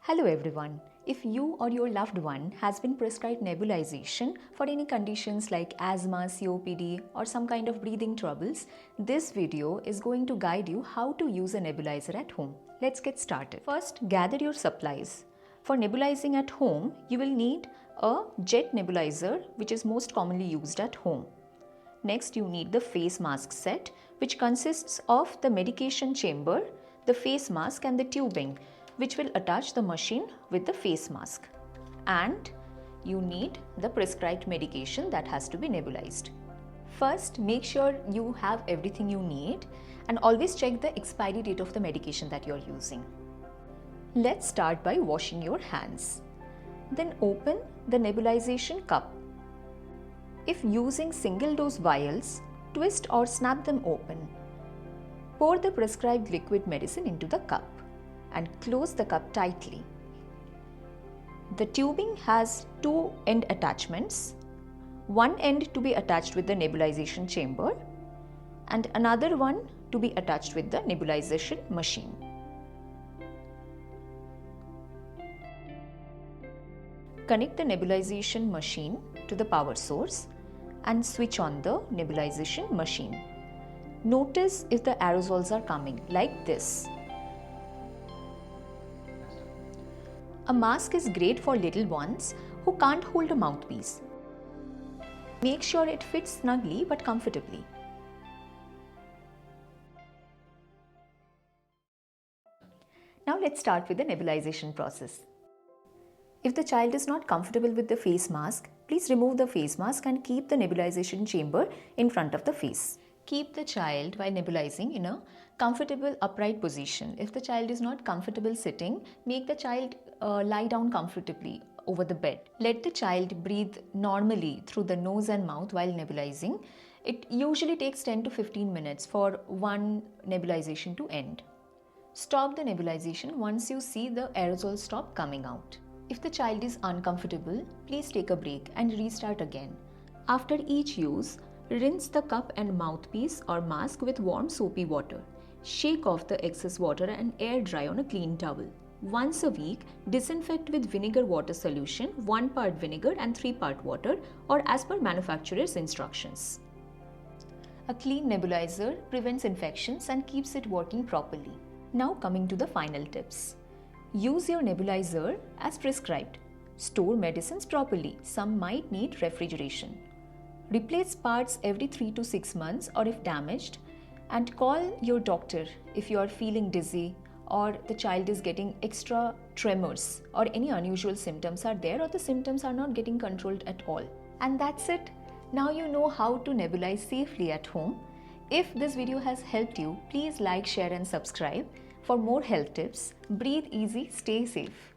Hello everyone. If you or your loved one has been prescribed nebulization for any conditions like asthma, COPD or some kind of breathing troubles, this video is going to guide you how to use a nebulizer at home. Let's get started. First, gather your supplies. For nebulizing at home, you will need a jet nebulizer, which is most commonly used at home. Next, you need the face mask set, which consists of the medication chamber, the face mask and the tubing, which will attach the machine with the face mask. And you need the prescribed medication that has to be nebulized. First, make sure you have everything you need and always check the expiry date of the medication that you are using. Let's start by washing your hands. Then open the nebulization cup. If using single dose vials, twist or snap them open. Pour the prescribed liquid medicine into the cup and close the cup tightly. The tubing has two end attachments, one end to be attached with the nebulization chamber and another one to be attached with the nebulization machine. Connect the nebulization machine to the power source and switch on the nebulization machine. Notice if the aerosols are coming like this. A mask is great for little ones who can't hold a mouthpiece. Make sure it fits snugly but comfortably. Now let's start with the nebulization process. If the child is not comfortable with the face mask, please remove the face mask and keep the nebulization chamber in front of the face. Keep the child while nebulizing in a comfortable upright position. If the child is not comfortable sitting, make the child lie down comfortably over the bed. Let the child breathe normally through the nose and mouth while nebulizing. It usually takes 10 to 15 minutes for one nebulization to end. Stop the nebulization once you see the aerosol stop coming out. If the child is uncomfortable, please take a break and restart again. After each use, rinse the cup and mouthpiece or mask with warm soapy water. Shake off the excess water and air dry on a clean towel. Once a week, disinfect with vinegar water solution, 1 part vinegar and 3 part water, or as per manufacturer's instructions. A clean nebulizer prevents infections and keeps it working properly. Now coming to the final tips. Use your nebulizer as prescribed. Store medicines properly. Some might need refrigeration. Replace parts every 3 to 6 months or if damaged, and call your doctor if you are feeling dizzy or the child is getting extra tremors or any unusual symptoms are there or the symptoms are not getting controlled at all. And that's it. Now you know how to nebulize safely at home. If this video has helped you, please like, share and subscribe. For more health tips, breathe easy, stay safe.